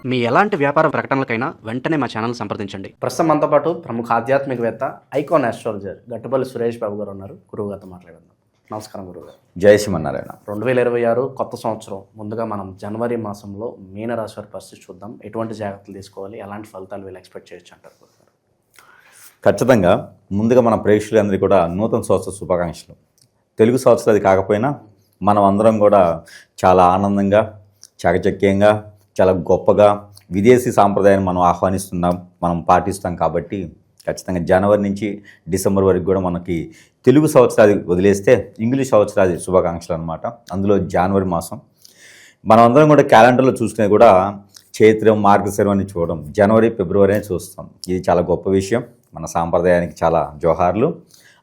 మీ ఎలాంటి వ్యాపార ప్రకటనలకైనా వెంటనే మా ఛానల్ సంప్రదించండి. ప్రస్తుతం మనతో పాటు ప్రముఖ ఆధ్యాత్మికవేత్త ఐకాన్ ఆస్ట్రాలజర్ గట్టుపల్లి సురేష్ బాబు గారు ఉన్నారు. గురువుగారితో మాట్లాడదాం. నమస్కారం గురువుగారు. జై శ్రీమన్నారాయణ. 2026 కొత్త సంవత్సరం. ముందుగా మనం జనవరి మాసంలో మీనరాశి వారి పరిస్థితి చూద్దాం. ఎటువంటి జాగ్రత్తలు తీసుకోవాలి, ఎలాంటి ఫలితాలు వీళ్ళు ఎక్స్పెక్ట్ చేయొచ్చు అంటారు గురువుగారు? ఖచ్చితంగా ముందుగా మన ప్రేక్షకులందరికీ కూడా నూతన సంవత్సర శుభాకాంక్షలు. తెలుగు సంవత్సరం అది కాకపోయినా మనం అందరం కూడా చాలా ఆనందంగా, చాకచక్యంగా, చాలా గొప్పగా విదేశీ సాంప్రదాయాన్ని మనం ఆహ్వానిస్తున్నాం, మనం పాటిస్తాం. కాబట్టి ఖచ్చితంగా జనవరి నుంచి డిసెంబర్ వరకు కూడా మనకి తెలుగు సంవత్సరాది వదిలేస్తే ఇంగ్లీష్ సంవత్సరాది శుభాకాంక్షలు అనమాట. అందులో జనవరి మాసం మనం అందరం కూడా క్యాలెండర్లో చూసుకునే కూడా చైత్రం, మార్గశిరం అని చూడడం, జనవరి ఫిబ్రవరి అని చూస్తాం. ఇది చాలా గొప్ప విషయం. మన సాంప్రదాయానికి చాలా జోహార్లు.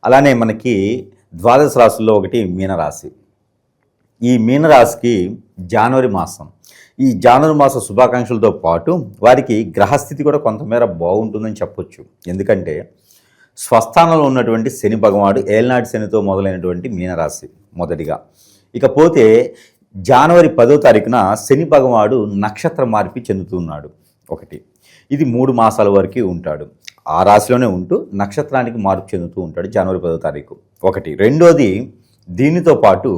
అలానే మనకి ద్వాదశ రాశుల్లో ఒకటి మీనరాశి. ఈ మీనరాశికి జనవరి మాసం, ఈ జనవరి మాస శుభాకాంక్షలతో పాటు వారికి గ్రహస్థితి కూడా కొంతమేర బాగుంటుందని చెప్పొచ్చు. ఎందుకంటే స్వస్థానంలో ఉన్నటువంటి శని భగవానుడు ఏలనాటి శనితో మొదలైనటువంటి మీనరాశి మొదటిగా. ఇకపోతే జనవరి 10వ తారీఖున శని భగవానుడు నక్షత్ర మార్పు చెందుతున్నాడు. ఒకటి, ఇది 3 మాసాల వరకు ఉంటాడు. ఆ రాశిలోనే ఉంటూ నక్షత్రానికి మార్పు చెందుతూ ఉంటాడు జనవరి 10వ తారీఖు. ఒకటి. రెండోది, దీనితో పాటు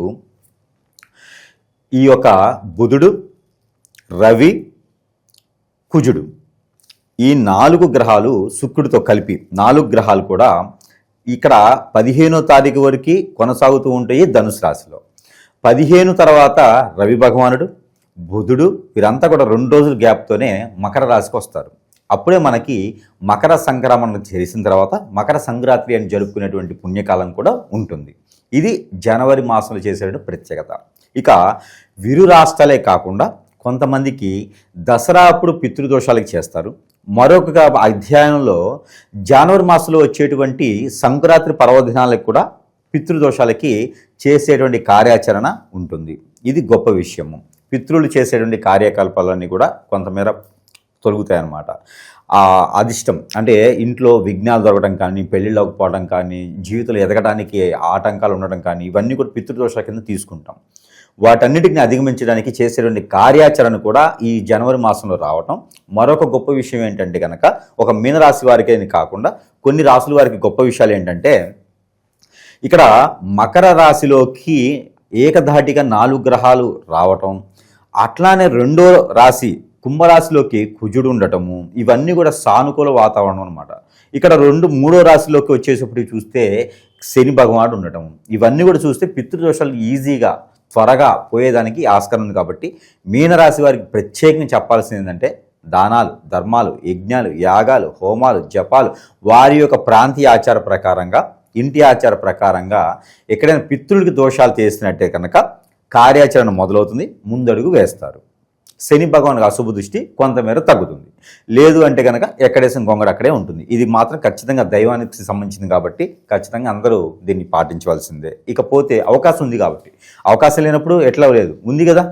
ఈ యొక్క బుధుడు, రవి, కుజుడు, ఈ 4 గ్రహాలు శుక్రుడితో కలిపి 4 గ్రహాలు కూడా ఇక్కడ 15వ తారీఖు వరకు కొనసాగుతూ ఉంటాయి ధనుసు రాశిలో. 15 తర్వాత రవి భగవానుడు, బుధుడు వీరంతా కూడా 2 రోజుల గ్యాప్తోనే మకర రాశికి వస్తారు. అప్పుడే మనకి మకర సంక్రమణ చేసిన తర్వాత మకర సంక్రాంతి అని జరుపుకునేటువంటి పుణ్యకాలం కూడా ఉంటుంది. ఇది జనవరి మాసంలో చేసేటువంటి ప్రత్యేకత. ఇక విరు రాష్ట్రాలే కాకుండా కొంతమందికి దసరా అప్పుడు పితృదోషాలకి చేస్తారు. మరొక అధ్యాయంలో జనవరి మాసంలో వచ్చేటువంటి సంక్రాంతి పర్వదినాలకు కూడా పితృదోషాలకి చేసేటువంటి కార్యాచరణ ఉంటుంది. ఇది గొప్ప విషయము. పితృలు చేసేటువంటి కార్యకలాపాలన్నీ కూడా కొంతమేర తొలుగుతాయి అన్నమాట. అదిష్టం అంటే ఇంట్లో విఘ్నాలు దొరకడం కానీ, పెళ్ళిళ్ళు అవ్వకపోవడం కానీ, జీవితంలో ఎదగడానికి ఆటంకాలు ఉండడం కానీ, ఇవన్నీ కూడా పితృదోషాల కింద తీసుకుంటాం. వాటన్నిటిని అధిగమించడానికి చేసేటువంటి కార్యాచరణ కూడా ఈ జనవరి మాసంలో రావటం. మరొక గొప్ప విషయం ఏంటంటే కనుక, ఒక మీనరాశి వారికి కాకుండా కొన్ని రాశుల వారికి గొప్ప విషయాలు ఏంటంటే, ఇక్కడ మకర రాశిలోకి ఏకధాటిగా 4 గ్రహాలు రావటం, అట్లానే 2వ రాశి కుంభరాశిలోకి కుజుడు ఉండటము, ఇవన్నీ కూడా సానుకూల వాతావరణం అనమాట. ఇక్కడ 3వ రాశిలోకి వచ్చేటప్పుడు చూస్తే శని భగవానుడు ఉండటం, ఇవన్నీ కూడా చూస్తే పితృదోషాలు ఈజీగా త్వరగా పోయేదానికి ఆస్కారం ఉంది. కాబట్టి మీనరాశి వారికి ప్రత్యేకంగా చెప్పాల్సింది ఏంటంటే, దానాలు, ధర్మాలు, యజ్ఞాలు, యాగాలు, హోమాలు, జపాలు, వారి యొక్క ప్రాంతీయ ఆచార ప్రకారంగా, ఇంటి ఆచార ప్రకారంగా ఎక్కడైనా పితృలకి దోషాలు చేసినట్టే కనుక కార్యాచరణ మొదలవుతుంది, ముందడుగు వేస్తారు. శని భగవానుడికి అశుభ దృష్టి కొంతమేర తగ్గుతుంది. లేదు అంటే కనుక ఎక్కడేసిన గొంగడు అక్కడే ఉంటుంది. ఇది మాత్రం ఖచ్చితంగా దైవానికి సంబంధించింది కాబట్టి ఖచ్చితంగా అందరూ దీన్ని పాటించవలసిందే. ఇకపోతే అవకాశం ఉంది కాబట్టి, అవకాశం లేనప్పుడు ఎట్లా లేదు, ఉంది కదా,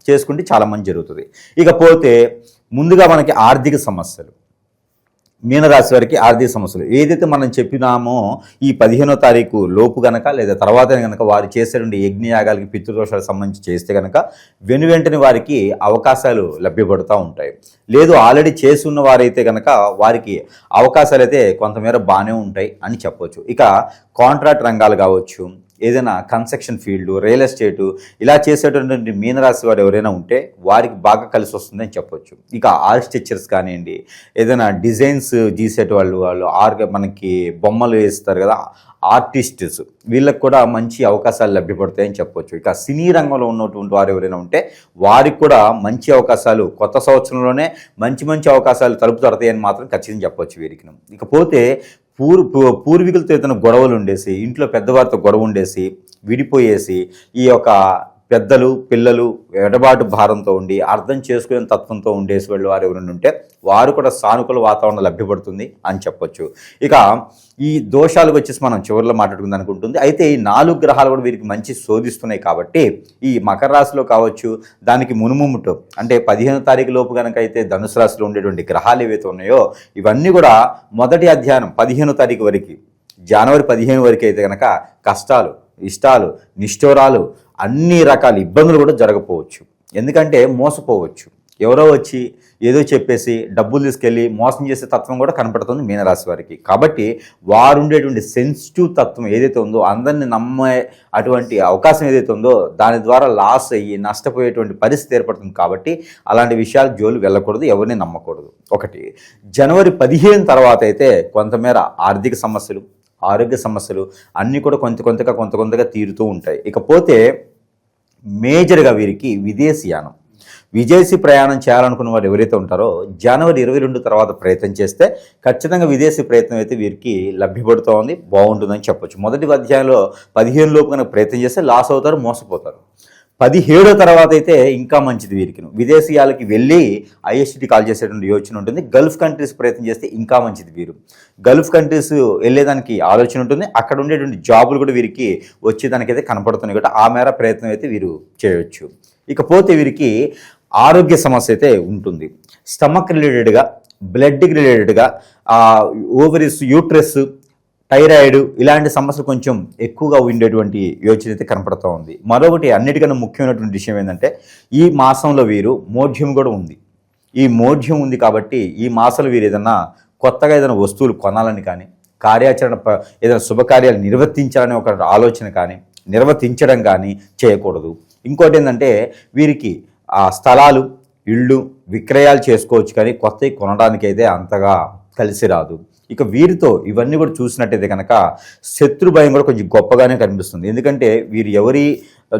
చేసుకుంటే చాలా మంచి జరుగుతుంది. ఇకపోతే ముందుగా మనకి ఆర్థిక సమస్యలు, మీనరాశి వారికి ఆర్థిక సమస్యలు ఏదైతే మనం చెప్పినామో ఈ 15వ తారీఖు లోపు గనక లేదా తర్వాత కనుక వారు చేసేటువంటి యజ్ఞయాగాలకి పితృదోషాలకు సంబంధించి చేస్తే కనుక వెంటనే వారికి అవకాశాలు లభ్యపడుతూ ఉంటాయి. లేదు ఆల్రెడీ చేసి ఉన్న వారైతే కనుక వారికి అవకాశాలు అయితే కొంతమేర బాగానే ఉంటాయి అని చెప్పవచ్చు. ఇక కాంట్రాక్ట్ రంగాలు కావచ్చు, ఏదైనా కన్స్ట్రక్షన్ ఫీల్డ్, రియల్ ఎస్టేటు ఇలా చేసేటువంటి మీనరాశి వారు ఎవరైనా ఉంటే వారికి బాగా కలిసి వస్తుందని చెప్పొచ్చు. ఇక ఆర్కిటెక్చర్స్ కానివ్వండి, ఏదైనా డిజైన్స్ గీసేటి వాళ్ళు మనకి బొమ్మలు వేస్తారు కదా, ఆర్టిస్ట్స్, వీళ్ళకి కూడా మంచి అవకాశాలు లభ్యపడతాయని చెప్పొచ్చు. ఇక సినీ రంగంలో ఉన్నటువంటి వారు ఎవరైనా ఉంటే వారికి కూడా మంచి అవకాశాలు కొత్త సంవత్సరంలోనే మంచి అవకాశాలు తలుపు తడతాయని మాత్రం ఖచ్చితంగా చెప్పొచ్చు వీరికి. ఇకపోతే పూర్వీకులతో ఏదైనా గొడవలు ఉండేసి, ఇంట్లో పెద్దవారితో గొడవ ఉండేసి విడిపోయేసి, ఈ యొక్క పెద్దలు పిల్లలు ఎడబాటు భారంతో ఉండి అర్థం చేసుకునే తత్వంతో ఉండేసి వాళ్ళు వారు ఎవరైనా ఉంటే వారు కూడా సానుకూల వాతావరణం లభ్యపడుతుంది అని చెప్పొచ్చు. ఇక ఈ దోషాలకు వచ్చేసి మనం చివరిలో మాట్లాడుకుందాం అనుకుంటుంది. అయితే ఈ 4 గ్రహాలు కూడా వీరికి మంచి శోధిస్తున్నాయి. కాబట్టి ఈ మకర రాశిలో కావచ్చు, దానికి మునుముముటు అంటే 15వ తారీఖు లోపు కనుక అయితే ధనుసు రాశిలో ఉండేటువంటి గ్రహాలు ఏవైతే ఉన్నాయో ఇవన్నీ కూడా మొదటి అధ్యాయం 15వ తారీఖు వరకు, జనవరి 15 వరకు అయితే కనుక కష్టాలు, ఇష్టాలు, నిష్ఠూరాలు, అన్ని రకాల ఇబ్బందులు కూడా జరగపోవచ్చు. ఎందుకంటే మోసపోవచ్చు. ఎవరో వచ్చి ఏదో చెప్పేసి డబ్బులు తీసుకెళ్ళి మోసం చేసే తత్వం కూడా కనపడుతుంది మీనరాశి వారికి. కాబట్టి వారు ఉండేటువంటి సెన్సిటివ్ తత్వం ఏదైతే ఉందో, అందరిని నమ్మే అటువంటి అవకాశం ఏదైతే ఉందో దాని ద్వారా లాస్ అయ్యి నష్టపోయేటువంటి పరిస్థితి ఏర్పడుతుంది. కాబట్టి అలాంటి విషయాలు జోలు వెళ్ళకూడదు, ఎవరిని నమ్మకూడదు. ఒకటి, జనవరి 15 తర్వాత అయితే కొంతమేర ఆర్థిక సమస్యలు, ఆరోగ్య సమస్యలు అన్నీ కూడా కొంతగా తీరుతూ ఉంటాయి. ఇకపోతే మేజర్గా వీరికి విదేశీయానం, విదేశీ ప్రయాణం చేయాలనుకున్న వారు ఎవరైతే ఉంటారో జనవరి 22 తర్వాత ప్రయత్నం చేస్తే ఖచ్చితంగా విదేశీ ప్రయత్నం అయితే వీరికి లభ్యపడుతోంది, బాగుంటుందని చెప్పొచ్చు. మొదటి అధ్యాయంలో 15 లోపు కనుక ప్రయత్నం చేస్తే లాస్ అవుతారు, మోసపోతారు. 17 తర్వాత అయితే ఇంకా మంచిది వీరికి. విదేశీయాలకి వెళ్ళి ఐఎస్టీ కాల్ చేసేటువంటి యోచన ఉంటుంది. గల్ఫ్ కంట్రీస్ ప్రయత్నం చేస్తే ఇంకా మంచిది. వీరు గల్ఫ్ కంట్రీస్ వెళ్ళేదానికి ఆలోచన ఉంటుంది. అక్కడ ఉండేటువంటి జాబులు కూడా వీరికి వచ్చేదానికైతే కనపడుతున్నాయి కాబట్టి ఆ మేర ప్రయత్నం అయితే వీరు చేయవచ్చు. ఇకపోతే వీరికి ఆరోగ్య సమస్య అయితే ఉంటుంది. స్టమక్ రిలేటెడ్గా, బ్లడ్కి రిలేటెడ్గా, ఓవరీస్, యూట్రస్, థైరాయిడ్ ఇలాంటి సమస్యలు కొంచెం ఎక్కువగా ఉండేటువంటి యోచన అయితే కనపడుతూ ఉంది. మరొకటి అన్నిటికన్నా ముఖ్యమైనటువంటి విషయం ఏంటంటే ఈ మాసంలో వీరు మోఢ్యం కూడా ఉంది. ఈ మోఢ్యం ఉంది కాబట్టి ఈ మాసంలో వీరు ఏదైనా కొత్తగా ఏదైనా వస్తువులు కొనాలని కానీ, కార్యాచరణ ఏదైనా శుభకార్యాలు నిర్వర్తించాలని ఒక ఆలోచన కానీ, నిర్వర్తించడం కానీ చేయకూడదు. ఇంకోటి ఏంటంటే వీరికి స్థలాలు, ఇళ్ళు విక్రయాలు చేసుకోవచ్చు కానీ కొత్తవి కొనడానికి అయితే అంతగా కలిసి రాదు. ఇక వీరితో ఇవన్నీ కూడా చూసినట్టయితే కనుక శత్రు భయం కూడా కొంచెం గొప్పగానే కనిపిస్తుంది. ఎందుకంటే వీరు ఎవరి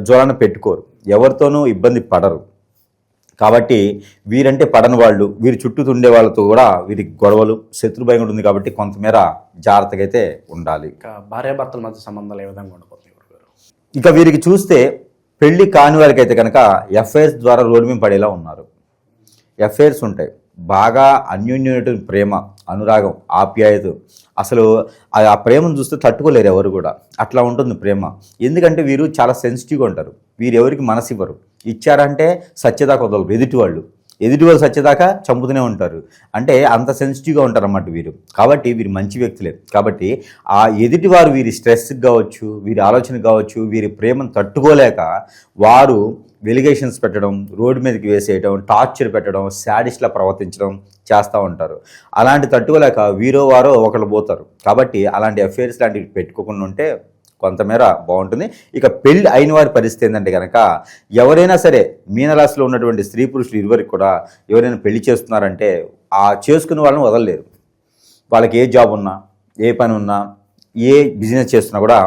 జ్వరాన్ని పెట్టుకోరు, ఎవరితోనూ ఇబ్బంది పడరు. కాబట్టి వీరంటే పడని వాళ్ళు, వీరి చుట్టూ ఉండే వాళ్ళతో కూడా వీరికి గొడవలు, శత్రు భయం కూడా ఉంది. కాబట్టి కొంతమేర జాగ్రత్తగా అయితే ఉండాలి. ఇక భార్యాభర్తల మధ్య సంబంధాలు ఏ విధంగా ఉండబోతున్నాయి? ఇక వీరికి చూస్తే పెళ్లి కాని వారికి అయితే కనుక ఎఫ్ఐఆర్స్ ద్వారా రోడ్డు మీద పడేలా ఉన్నారు. ఎఫ్ఐఆర్స్ ఉంటాయి, బాగా అన్యోన్యమైన ప్రేమ, అనురాగం, ఆప్యాయత, అసలు ఆ ప్రేమను చూస్తే తట్టుకోలేరు ఎవరు కూడా. అట్లా ఉంటుంది ప్రేమ. ఎందుకంటే వీరు చాలా సెన్సిటివ్గా ఉంటారు. వీరు ఎవరికి మనసు ఇవ్వరు. ఇచ్చారంటే సత్యదాకా వదలరు. ఎదుటివాళ్ళు సత్యదాకా చంపుతూనే ఉంటారు. అంటే అంత సెన్సిటివ్గా ఉంటారు అన్నమాట వీరు. కాబట్టి వీరు మంచి వ్యక్తులే. కాబట్టి ఆ ఎదుటివారు వీరి స్ట్రెస్కి కావచ్చు, వీరి ఆలోచనకు కావచ్చు, వీరి ప్రేమను తట్టుకోలేక వారు వెలిగేషన్స్ పెట్టడం, రోడ్డు మీదకి వేసేయడం, టార్చర్ పెట్టడం, శాడిస్ట్లా ప్రవర్తించడం చేస్తూ ఉంటారు. అలాంటి తట్టుకోలేక వీరో వారో ఒకళ్ళు పోతారు. కాబట్టి అలాంటి అఫైర్స్ లాంటివి పెట్టుకోకుండా ఉంటే కొంతమేర బాగుంటుంది. ఇక పెళ్ళి అయిన వారి పరిస్థితి ఏంటంటే కనుక ఎవరైనా సరే మీనరాశిలో ఉన్నటువంటి స్త్రీ పురుషులు ఇరువురికి కూడా ఎవరైనా పెళ్లి చేస్తున్నారంటే ఆ చేసుకునే వాళ్ళని వదలలేరు. వాళ్ళకి ఏ జాబ్ ఉన్నా, ఏ పని ఉన్నా, ఏ బిజినెస్ చేస్తున్నా కూడా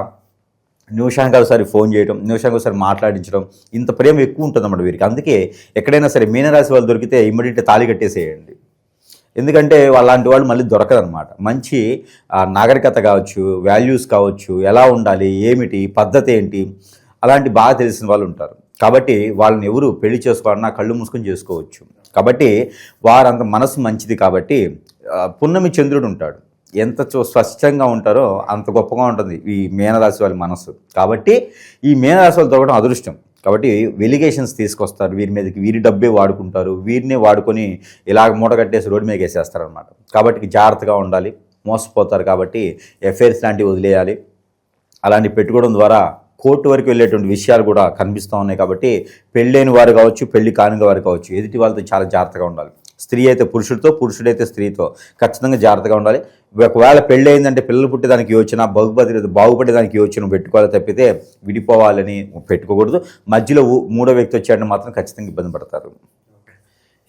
నిమిషానికి ఒకసారి ఫోన్ చేయడం, నిమిషానికి ఒకసారి మాట్లాడించడం, ఇంత ప్రేమ ఎక్కువ ఉంటుంది అన్నమాట వీరికి. అందుకే ఎక్కడైనా సరే మీనరాశి వాళ్ళు దొరికితే ఇమ్మీడియట్ తాళి కట్టేసేయండి. ఎందుకంటే వాళ్ళంటి వాళ్ళు మళ్ళీ దొరకదనమాట. మంచి నాగరికత కావచ్చు, వాల్యూస్ కావచ్చు, ఎలా ఉండాలి, ఏమిటి పద్ధతి ఏంటి, అలాంటి బాగా తెలిసిన వాళ్ళు ఉంటారు. కాబట్టి వాళ్ళని ఎవరు పెళ్లి చేసుకోవాలన్నా కళ్ళు మూసుకొని చేసుకోవచ్చు. కాబట్టి వారంత మనసు మంచిది. కాబట్టి పున్నమి చంద్రుడు ఉంటాడు, ఎంత స్పష్టంగా ఉంటారో అంత గొప్పగా ఉంటుంది ఈ మీనరాశి వాళ్ళ మనసు. కాబట్టి ఈ మీనరాశి వాళ్ళు దొరకడం అదృష్టం. కాబట్టి వెలిగేషన్స్ తీసుకొస్తారు వీరి మీదకి, వీరి డబ్బే వాడుకుంటారు, వీరినే వాడుకొని ఇలాగ మూట కట్టేసి రోడ్డు మీదకి వేసేస్తారనమాట. కాబట్టి జాగ్రత్తగా ఉండాలి, మోసపోతారు. కాబట్టి ఎఫ్ఐఆర్స్ లాంటివి వదిలేయాలి. అలాంటివి పెట్టుకోవడం ద్వారా కోర్టు వరకు వెళ్ళేటువంటి విషయాలు కూడా కనిపిస్తూ ఉన్నాయి. కాబట్టి పెళ్ళైన వారు కావచ్చు, పెళ్లి కాని వారు కావచ్చు, ఎదుటి వాళ్ళతో చాలా జాగ్రత్తగా ఉండాలి. స్త్రీ అయితే పురుషుడితో, పురుషుడైతే స్త్రీతో ఖచ్చితంగా జాగ్రత్తగా ఉండాలి. ఒకవేళ పెళ్ళి అయిందంటే పిల్లలు పుట్టేదానికి యోచన, బాగుపడేదానికి యోచన పెట్టుకోవాలి తప్పితే విడిపోవాలని పెట్టుకోకూడదు. మధ్యలో మూడో వ్యక్తి వచ్చాడని మాత్రం ఖచ్చితంగా ఇబ్బంది పడతారు.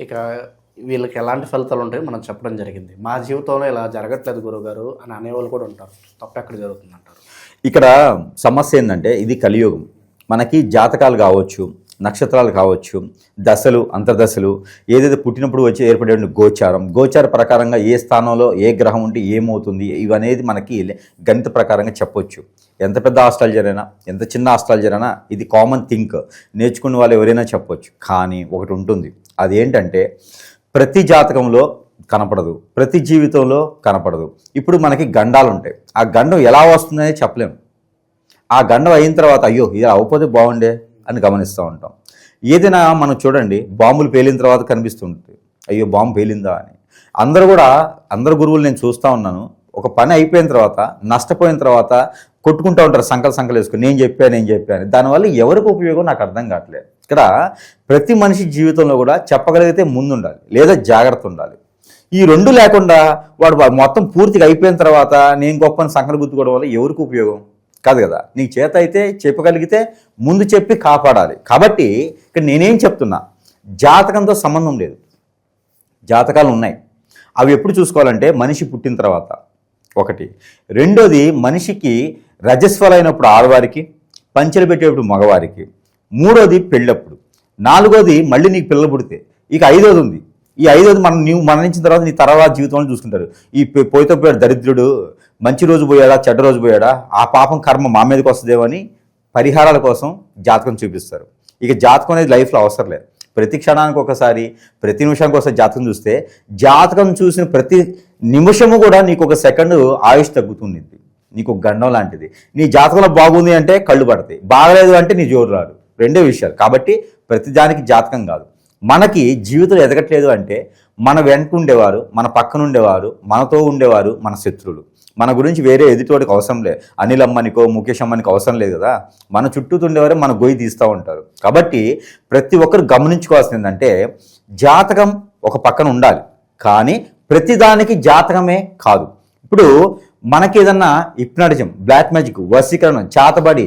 ఇక వీళ్ళకి ఎలాంటి ఫలితాలు ఉంటాయో మనం చెప్పడం జరిగింది. మా జీవితంలో ఇలా జరగట్లేదు గురువుగారు అని అనేవాళ్ళు కూడా ఉంటారు. తప్పు ఎక్కడ జరుగుతుందంటారు? ఇక్కడ సమస్య ఏంటంటే ఇది కలియుగం. మనకి జాతకాలు కావచ్చు, నక్షత్రాలు కావచ్చు, దశలు, అంతర్దశలు, ఏదైతే పుట్టినప్పుడు వచ్చి ఏర్పడే గోచార ప్రకారంగా ఏ స్థానంలో ఏ గ్రహం ఉంటే ఏమవుతుంది ఇవనేది మనకి గణిత ప్రకారంగా చెప్పొచ్చు. ఎంత పెద్ద ఆస్ట్రాలజర్ అయినా, ఎంత చిన్న ఆస్ట్రాలజర్ అయినా ఇది కామన్ థింక్, నేర్చుకునే వాళ్ళు ఎవరైనా చెప్పొచ్చు. కానీ ఒకటి ఉంటుంది, అదేంటంటే ప్రతి జాతకంలో కనపడదు, ప్రతి జీవితంలో కనపడదు. ఇప్పుడు మనకి గండాలు ఉంటాయి, ఆ గండం ఎలా వస్తుందనే చెప్పలేము. ఆ గండం అయిన తర్వాత అయ్యో ఇది అవ్వకపోతే బాగుండే అని గమనిస్తూ ఉంటాం. ఏదైనా మనం చూడండి, బాంబులు పేలిన తర్వాత కనిపిస్తుంటుంది, అయ్యో బాంబు పేలిందా అని. అందరు గురువులు నేను చూస్తూ ఉన్నాను, ఒక పని అయిపోయిన తర్వాత నష్టపోయిన తర్వాత కొట్టుకుంటూ ఉంటారు సంకలు వేసుకుని నేను చెప్పాను దానివల్ల ఎవరికి ఉపయోగం నాకు అర్థం కావట్లేదు. ఇక్కడ ప్రతి మనిషి జీవితంలో కూడా చెప్పగలిగితే ముందుండాలి లేదా జాగ్రత్త ఉండాలి. ఈ రెండు లేకుండా వాడు మొత్తం పూర్తిగా అయిపోయిన తర్వాత నేను గొప్పని సంకలు గుర్తుకోవడం వల్ల ఎవరికి ఉపయోగం కాదు కదా. నీకు చేత అయితే చెప్పగలిగితే ముందు చెప్పి కాపాడాలి. కాబట్టి ఇక్కడ నేనేం చెప్తున్నా, జాతకంతో సంబంధం లేదు. జాతకాలు ఉన్నాయి, అవి ఎప్పుడు చూసుకోవాలంటే మనిషి పుట్టిన తర్వాత ఒకటి. రెండోది మనిషికి రజస్వలైనప్పుడు ఆడవారికి, పంచెలు పెట్టేటప్పుడు మగవారికి. మూడోది పెళ్ళప్పుడు. నాలుగోది మళ్ళీ నీకు పిల్లలు పుడితే. ఇక ఐదోది ఉంది. ఈ ఐదోది నీవు మరణించిన తర్వాత నీ తర్వాత జీవితంలో చూసుకుంటారు. ఈ పోయితో పోయాడు దరిద్రుడు, మంచి రోజు పోయాడా చెడ్డ రోజు పోయాడా, ఆ పాపం కర్మ మా మీదకి వస్తుందేమో అని పరిహారాల కోసం జాతకం చూపిస్తారు. ఇక జాతకం అనేది లైఫ్లో అవసరం లేదు. ప్రతి క్షణానికి ఒకసారి, ప్రతి నిమిషానికి ఒకసారి జాతకం చూస్తే జాతకం చూసిన ప్రతి నిమిషము కూడా నీకు ఒక సెకండ్ ఆయుష్ తగ్గుతుంది. నీకు ఒక గండం లాంటిది. నీ జాతకంలో బాగుంది అంటే కళ్ళు పడతాయి, బాగలేదు అంటే నీ జోరు రాడు. రెండే విషయాలు. కాబట్టి ప్రతి దానికి జాతకం కాదు. మనకి జీవితం ఎదగట్లేదు అంటే మన వెంట ఉండేవారు, మన పక్కన ఉండేవారు, మనతో ఉండేవారు మన శత్రువులు. మన గురించి వేరే ఎదుటివాడికి అవసరం లేదు. అనిల్ అమ్మనికో ముఖేష్ అమ్మనికో అవసరం లేదు కదా. మన చుట్టూ ఉండేవారే మన గొయ్యి తీస్తూ ఉంటారు. కాబట్టి ప్రతి ఒక్కరు గమనించుకోవాల్సింది ఏంటంటే జాతకం ఒక పక్కన ఉండాలి, కానీ ప్రతిదానికి జాతకమే కాదు. ఇప్పుడు మనకేదన్నా హిప్నాటిజం, బ్లాక్ మ్యాజిక్, వశీకరణం, చాతబడి,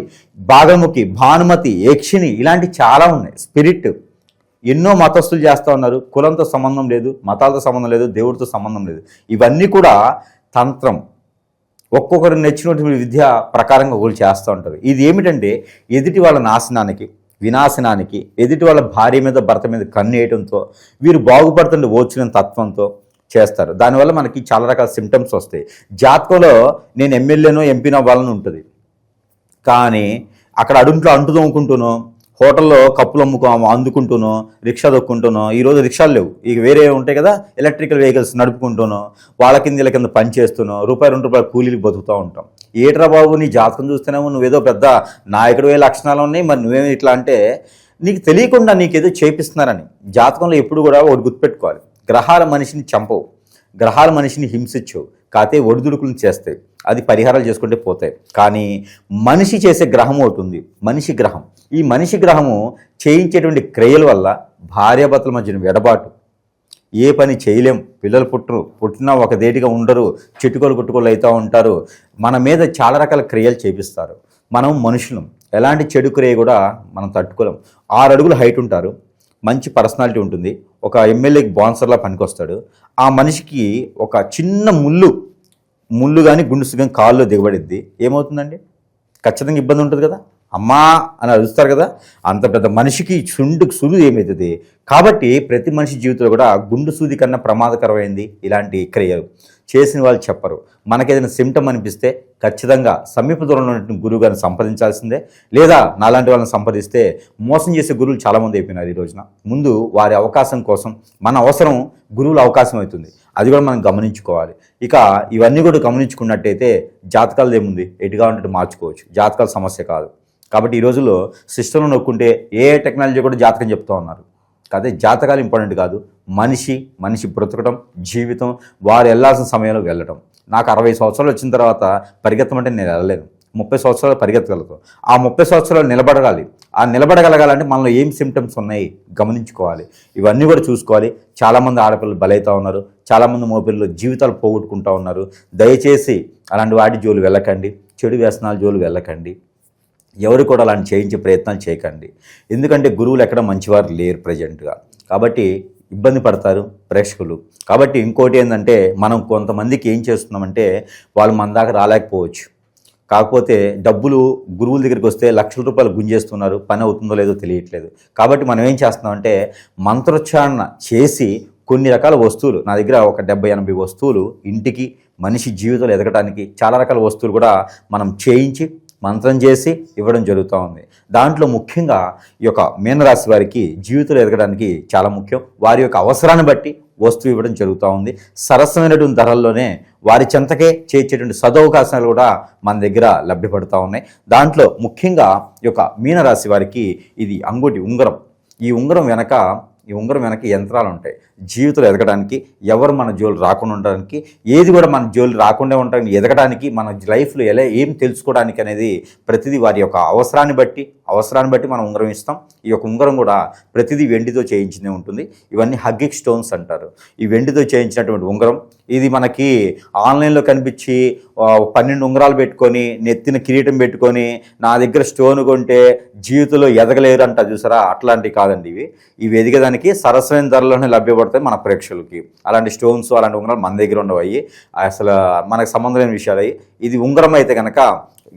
భాగముఖి, భానుమతి, యక్షిణి ఇలాంటి చాలా ఉన్నాయి. స్పిరిట్ ఎన్నో మతస్థులు చేస్తూ ఉన్నారు. కులంతో సంబంధం లేదు, మతాలతో సంబంధం లేదు, దేవుడితో సంబంధం లేదు. ఇవన్నీ కూడా తంత్రం. ఒక్కొక్కరు నచ్చినటువంటి విద్య ప్రకారంగా వాళ్ళు చేస్తూ ఉంటారు. ఇది ఏమిటంటే ఎదుటి వాళ్ళ నాశనానికి, వినాశనానికి, ఎదుటి వాళ్ళ భార్య మీద భర్త మీద కన్నేయటంతో, వీరు బాగుపడుతుంటే ఓచిన తత్వంతో చేస్తారు. దానివల్ల మనకి చాలా రకాల సిమ్టమ్స్ వస్తాయి. జాతకంలో నేను ఎమ్మెల్యేనో ఎంపీనో అవ్వాలని ఉంటుంది, కానీ అక్కడ అడుంట్లో అంటు తోముకుంటూనో, హోటల్లో కప్పులు అందుకుంటూనో, రిక్షా దొక్కుంటూనో, ఈరోజు రిక్షాలు లేవు, ఇక వేరే ఉంటాయి కదా ఎలక్ట్రికల్ వెహికల్స్ నడుపుకుంటూనో, వాళ్ళ కింద పని చేస్తూనో, ₹2 కూలీలు బతుకుతూ ఉంటాం. ఏట్రా బాబు నీ జాతకం చూస్తేనేమో నువ్వేదో పెద్ద నాయకుడు లక్షణాలు ఉన్నాయి, మరి నువ్వేమో ఇట్లా అంటే నీకు తెలియకుండా నీకేదో చేపిస్తున్నారని. జాతకంలో ఎప్పుడు కూడా ఒకటి గుర్తుపెట్టుకోవాలి, గ్రహాల మనిషిని చంపవు, గ్రహాల మనిషిని హింసించవు, కాతే ఒడిదుడుకులను చేస్తాయి. అది పరిహారాలు చేసుకుంటే పోతాయి. కానీ మనిషి చేసే గ్రహం ఒకటి ఉంది, మనిషి గ్రహం. ఈ మనిషి గ్రహము చేయించేటువంటి క్రియల వల్ల భార్యాభర్తల మధ్యన ఎడబాటు, ఏ పని చేయలేం, పిల్లలు పుట్టినా ఒక దేటిగా ఉండరు, చిట్టుకోలు కుట్టుకోలు అవుతూ ఉంటారు. మన మీద చాలా రకాల క్రియలు చేపిస్తారు. మనం మనుషులం, ఎలాంటి చెడు క్రియ కూడా మనం తట్టుకోలేం. 6 అడుగులు హైట్ ఉంటారు, మంచి పర్సనాలిటీ ఉంటుంది, ఒక ఎమ్మెల్యేకి బాన్సర్లా పనికొస్తాడు. ఆ మనిషికి ఒక చిన్న ముళ్ళు కానీ గుండుసు కానీ కాల్లో దిగబడిద్ది, ఏమవుతుందండి? ఖచ్చితంగా ఇబ్బంది ఉంటుంది కదా. అమ్మా అని అరుస్తారు కదా. అంత పెద్ద మనిషికి సూది ఏమవుతుంది? కాబట్టి ప్రతి మనిషి జీవితంలో కూడా గుండు సూది కన్నా ప్రమాదకరమైంది ఇలాంటి క్రియలు. చేసిన వాళ్ళు చెప్పరు. మనకేదైనా సిమ్టమ్ అనిపిస్తే ఖచ్చితంగా సమీప దూరంలో ఉన్న గురువు గారిని సంప్రదించాల్సిందే, లేదా నాలాంటి వాళ్ళని సంప్రదిస్తే. మోసం చేసే గురువులు చాలామంది అయిపోయినారు ఈ రోజున. ముందు వారి అవకాశం కోసం మన అవసరం గురువుల అవకాశం అవుతుంది, అది కూడా మనం గమనించుకోవాలి. ఇక ఇవన్నీ కూడా గమనించుకున్నట్టయితే జాతకాలు ఏముంది, ఎటుగా ఉన్నట్టు మార్చుకోవచ్చు. జాతకాల సమస్య కాదు. కాబట్టి ఈ రోజుల్లో సిస్టంలో నొక్కుంటే ఏ టెక్నాలజీ కూడా జాతకం చెప్తూ ఉన్నారు. కాదే జాతకాలు ఇంపార్టెంట్ కాదు, మనిషి బ్రతకడం, జీవితం, వారు వెళ్ళాల్సిన సమయంలో వెళ్ళటం. నాకు 60 సంవత్సరాలు వచ్చిన తర్వాత పరిగెత్తమంటే నేను వెళ్ళలేను. 30 సంవత్సరాలు పరిగెత్తగలుగుతాం. ఆ 30 సంవత్సరాలు నిలబడగాలి. ఆ నిలబడగలగాలంటే మనలో ఏం సిమ్టమ్స్ ఉన్నాయి గమనించుకోవాలి. ఇవన్నీ కూడా చూసుకోవాలి. చాలామంది ఆడపిల్లలు బలవుతూ ఉన్నారు, చాలామంది మగపిల్లలు జీవితాలు పోగొట్టుకుంటూ ఉన్నారు. దయచేసి అలాంటి వాటి జోలు వెళ్ళకండి, చెడు వ్యసనాల జోలు వెళ్ళకండి. ఎవరు కూడా అలాంటి చేయించే ప్రయత్నాలు చేయకండి. ఎందుకంటే గురువులు ఎక్కడ మంచివారు లేరు ప్రజెంట్గా. కాబట్టి ఇబ్బంది పడతారు ప్రేక్షకులు. కాబట్టి ఇంకోటి ఏంటంటే మనం కొంతమందికి ఏం చేస్తున్నామంటే వాళ్ళు మన దాకా రాలేకపోవచ్చు. కాకపోతే డబ్బులు గురువుల దగ్గరికి వస్తే ₹1,00,000 గుంజేస్తున్నారు, పని అవుతుందో లేదో తెలియట్లేదు. కాబట్టి మనం ఏం చేస్తున్నామంటే మంత్రోచ్చారణ చేసి కొన్ని రకాల వస్తువులు, నా దగ్గర ఒక 70-80 వస్తువులు, ఇంటికి మనిషి జీవితంలో ఎదగడానికి చాలా రకాల వస్తువులు కూడా మనం చేయించి మంత్రం చేసి ఇవ్వడం జరుగుతూ ఉంది. దాంట్లో ముఖ్యంగా ఈ యొక్క మీనరాశి వారికి జీవితంలో ఎదగడానికి చాలా ముఖ్యం. వారి యొక్క అవసరాన్ని బట్టి వస్తువు ఇవ్వడం జరుగుతూ ఉంది. సరసమైనటువంటి ధరల్లోనే వారి చెంతకే చేర్చేటువంటి సదవకాశాలు కూడా మన దగ్గర లభ్యపడుతూ ఉన్నాయి. దాంట్లో ముఖ్యంగా ఈ యొక్క మీనరాశి వారికి ఇది అంగుటి ఉంగరం. ఈ ఉంగరం వెనక ఈ ఉంగరం వెనక యంత్రాలు ఉంటాయి. జీవితంలో ఎదగడానికి, ఎవరు మన జోలు రాకుండా ఉండడానికి, ఏది కూడా మన జోలు రాకుండా ఉండడానికి, ఎదగడానికి, మన లైఫ్లో ఏం తెలుసుకోవడానికి అనేది ప్రతిదీ వారి యొక్క అవసరాన్ని బట్టి మనం ఉంగరం ఇస్తాం. ఈ యొక్క ఉంగరం కూడా ప్రతిదీ వెండితో చేయించిందే ఉంటుంది. ఇవన్నీ హగ్గిక్ స్టోన్స్ అంటారు. ఈ వెండితో చేయించినటువంటి ఉంగరం ఇది మనకి ఆన్లైన్లో కనిపించి 12 ఉంగరాలు పెట్టుకొని నెత్తిన కిరీటం పెట్టుకొని నా దగ్గర స్టోన్ కొంటే జీవితంలో ఎదగలేరు అంట చూసారా, అట్లాంటివి కాదండి. ఇవి ఎదిగేదానికి సరసమైన ధరలోనే లభ్యపడతాయి మన ప్రేక్షకులకి. అలాంటి స్టోన్స్ అలాంటి ఉంగరాలు మన దగ్గర ఉండవు. అసలు మనకు సంబంధం లేని విషయాలు. ఇది ఉంగరం అయితే కనుక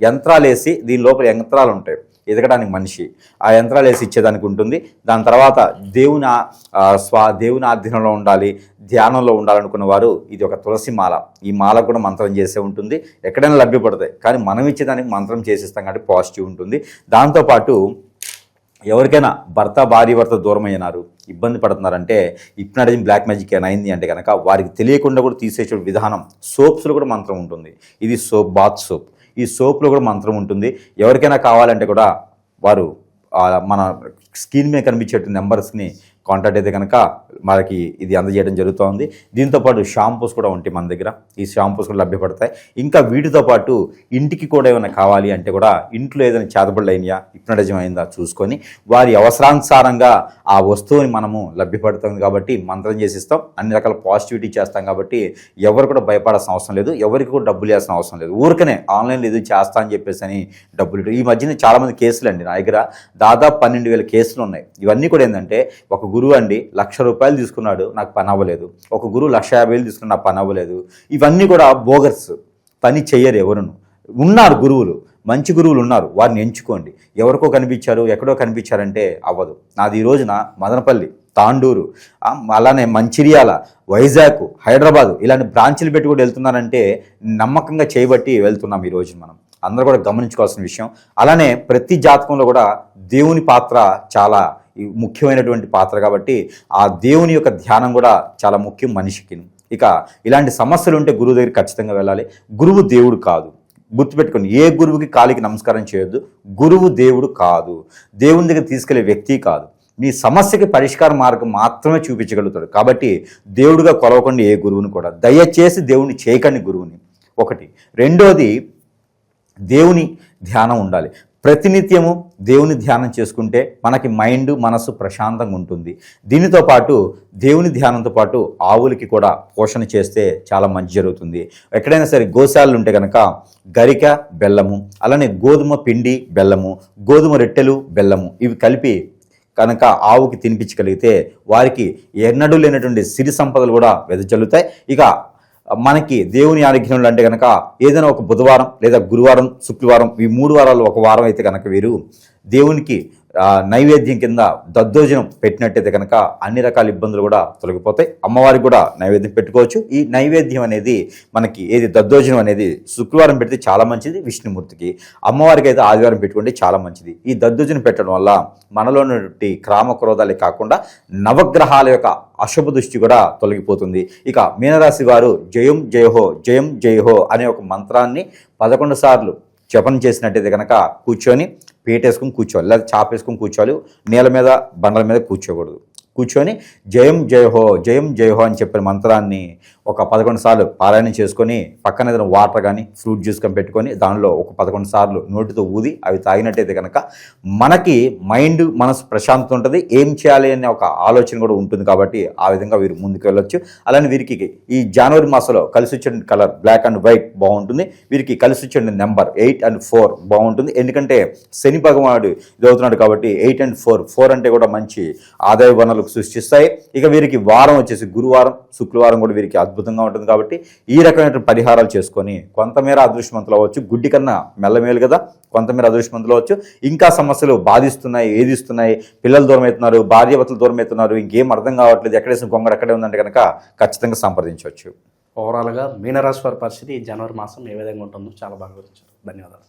యంత్రాలు వేసి, దీని లోపల యంత్రాలు ఉంటాయి ఎదగడానికి మనిషి ఆ యంత్రాలు వేసి ఇచ్చేదానికి ఉంటుంది. దాని తర్వాత దేవుని ఆధీనంలో ఉండాలి, ధ్యానంలో ఉండాలనుకున్న వారు ఇది ఒక తులసి మాల. ఈ మాల కూడా మంత్రం చేసే ఉంటుంది. ఎక్కడైనా లభ్యపడతాయి, కానీ మనం ఇచ్చేదానికి మంత్రం చేసిస్తాం కాబట్టి పాజిటివ్ ఉంటుంది. దాంతోపాటు ఎవరికైనా భార్య భర్త దూరం అయినారు, ఇబ్బంది పడుతున్నారంటే హిప్నాటిజం బ్లాక్ మ్యాజిక్ ఏమైనా అయింది అంటే కనుక వారికి తెలియకుండా కూడా తీసేసే విధానం. సోప్స్లో కూడా మంత్రం ఉంటుంది. ఇది బాత్ సోప్. ఈ సోప్లో కూడా మంత్రం ఉంటుంది. ఎవరికైనా కావాలంటే కూడా వారు మన స్క్రీన్ మీద కనిపించే నెంబర్స్ని కాంటాక్ట్ అయితే కనుక మనకి ఇది అందజేయడం జరుగుతుంది. దీంతోపాటు షాంపూస్ కూడా ఉంటాయి మన దగ్గర. ఈ షాంపూస్ కూడా లభ్యపడతాయి. ఇంకా వీటితో పాటు ఇంటికి కూడా ఏమైనా కావాలి అంటే కూడా ఇంట్లో ఏదైనా చేతబడులు అయినాయా, హిప్నటిజం అయిందా చూసుకొని వారి అవసరానుసారంగా ఆ వస్తువుని మనము లభ్యపడుతుంది కాబట్టి మంత్రం చేసిస్తాం. అన్ని రకాల పాజిటివిటీ చేస్తాం కాబట్టి ఎవరు కూడా భయపడాల్సిన అవసరం లేదు, ఎవరికి కూడా డబ్బులు వేయాల్సిన అవసరం లేదు. ఊరికనే ఆన్లైన్లో ఇది చేస్తా అని చెప్పేసి అని డబ్బులు. ఈ మధ్యన చాలామంది కేసులు అండి నా దగ్గర దాదాపు 12,000 కేసులు ఉన్నాయి. ఇవన్నీ కూడా ఏంటంటే ఒక గురువు అండి ₹1,00,000 తీసుకున్నాడు, నాకు పని అవ్వలేదు. ఒక గురువు ₹1,50,000 తీసుకున్నాడు, నాకు పని అవ్వలేదు. ఇవన్నీ కూడా బోగర్స్, పని చెయ్యరు ఎవరును. ఉన్నారు గురువులు, మంచి గురువులు ఉన్నారు, వారిని ఎంచుకోండి. ఎవరికో కనిపించారు, ఎక్కడో కనిపించారంటే అవ్వదు. నాది ఈ రోజున మదనపల్లి, తాండూరు, అలానే మంచిర్యాల, వైజాగ్, హైదరాబాద్ ఇలాంటి బ్రాంచీలు పెట్టి కూడా వెళ్తున్నారంటే నమ్మకంగా చేయబట్టి వెళ్తున్నాం ఈ రోజు. మనం అందరూ కూడా గమనించుకోవాల్సిన విషయం. అలానే ప్రతి జాతకంలో కూడా దేవుని పాత్ర చాలా ముఖ్యమైనటువంటి పాత్ర కాబట్టి ఆ దేవుని యొక్క ధ్యానం కూడా చాలా ముఖ్యం మనిషికి. ఇక ఇలాంటి సమస్యలు ఉంటే గురువు దగ్గర ఖచ్చితంగా వెళ్ళాలి. గురువు దేవుడు కాదు, గుర్తుపెట్టుకోండి. ఏ గురువుకి కాలికి నమస్కారం చేయొద్దు. గురువు దేవుడు కాదు, దేవుని దగ్గర తీసుకెళ్లే వ్యక్తి కాదు. మీ సమస్యకి పరిష్కార మార్గం మాత్రమే చూపించగలుగుతాడు. కాబట్టి దేవుడిగా కొలవకండి ఏ గురువుని కూడా. దయచేసి దేవుని చేయకండి గురువుని. ఒకటి. రెండోది, దేవుని ధ్యానం ఉండాలి. ప్రతినిత్యము దేవుని ధ్యానం చేసుకుంటే మనకి మైండ్ మనసు ప్రశాంతంగా ఉంటుంది. దీనితో పాటు దేవుని ధ్యానంతో పాటు ఆవులకి కూడా పోషణ చేస్తే చాలా మంచి జరుగుతుంది. ఎక్కడైనా సరే గోశాలలు ఉంటే కనుక గరిక బెల్లము, అలానే గోధుమ పిండి బెల్లము, గోధుమ రొట్టెలు బెల్లము ఇవి కలిపి కనుక ఆవుకి తినిపించగలిగితే వారికి ఎన్నడూ లేనటువంటి సిరి సంపదలు కూడా వెదజల్లుతాయి. ఇక మనకి దేవుని ఆరోగ్యంలో అంటే కనుక ఏదైనా ఒక బుధవారం లేదా గురువారం, శుక్రవారం ఈ 3 వారాలు ఒక వారం అయితే కనుక వీరు దేవునికి నైవేద్యం కింద దద్దోజనం పెట్టినట్టయితే కనుక అన్ని రకాల ఇబ్బందులు కూడా తొలగిపోతాయి. అమ్మవారికి కూడా నైవేద్యం పెట్టుకోవచ్చు. ఈ నైవేద్యం అనేది మనకి ఏది దద్దోజనం అనేది శుక్రవారం పెడితే చాలా మంచిది విష్ణుమూర్తికి. అమ్మవారికి అయితే ఆదివారం పెట్టుకుంటే చాలా మంచిది. ఈ దద్దోజనం పెట్టడం వల్ల మనలోని క్రామక్రోధాలే కాకుండా నవగ్రహాల యొక్క అశుభ దృష్టి కూడా తొలగిపోతుంది. ఇక మీనరాశి వారు జయం జయహో జయం జయహో అనే ఒక మంత్రాన్ని 11 సార్లు జపం చేసినట్టయితే కనుక కూర్చొని పీటేసుకుని కూర్చోవాలి, లేదా చాపేసుకుని కూర్చోవాలి. నేల మీద బండల మీద కూర్చోకూడదు. కూర్చొని జయం జయహో అని చెప్పిన మంత్రాన్ని ఒక 11 సార్లు పారాయణం చేసుకొని పక్కన ఏదైనా వాటర్ కానీ ఫ్రూట్ జ్యూస్ కానీ పెట్టుకొని దానిలో ఒక 11 సార్లు నోటితో ఊది అవి తాగినట్టయితే కనుక మనకి మైండ్ మనసు ప్రశాంతత ఉంటుంది. ఏం చేయాలి అనే ఒక ఆలోచన కూడా ఉంటుంది. కాబట్టి ఆ విధంగా వీరు ముందుకు వెళ్ళొచ్చు. అలానే వీరికి ఈ జనవరి మాసంలో కలిసి వచ్చే కలర్ బ్లాక్ అండ్ వైట్ బాగుంటుంది. వీరికి కలిసి వచ్చే నెంబర్ 8 and 4 బాగుంటుంది. ఎందుకంటే శని భగవానుడు ఇదవుతున్నాడు కాబట్టి 8 and 4 అంటే కూడా మంచి ఆదాయ వనరులు సృష్టిస్తాయి. ఇక వీరికి వారం వచ్చేసి గురువారం, శుక్రవారం కూడా వీరికి అద్భుతంగా ఉంటుంది. కాబట్టి ఈ రకమైన పరిహారాలు చేసుకొని కొంతమేర అదృష్టవంతులు అవ్వచ్చు. గుడ్డి కన్నా మెల్లమేలు కదా, కొంతమేర అదృష్టవంతులు అవ్వచ్చు. ఇంకా సమస్యలు బాధిస్తున్నాయి, ఏదిస్తున్నాయి, పిల్లలు దూరం అవుతున్నారు, భార్యాభర్తలు దూరం అవుతున్నారు, ఇంకేం అర్థం కావట్లేదు, ఎక్కడేసిన గొంగడు అక్కడే ఉందంటే కనుక ఖచ్చితంగా సంప్రదించవచ్చు. ఓవరాల్గా మీనరాశి వారి పరిస్థితి ఈ జనవరి మాసం ఏ విధంగా ఉంటుందో చాలా బాగా వివరించారు. ధన్యవాదాలు.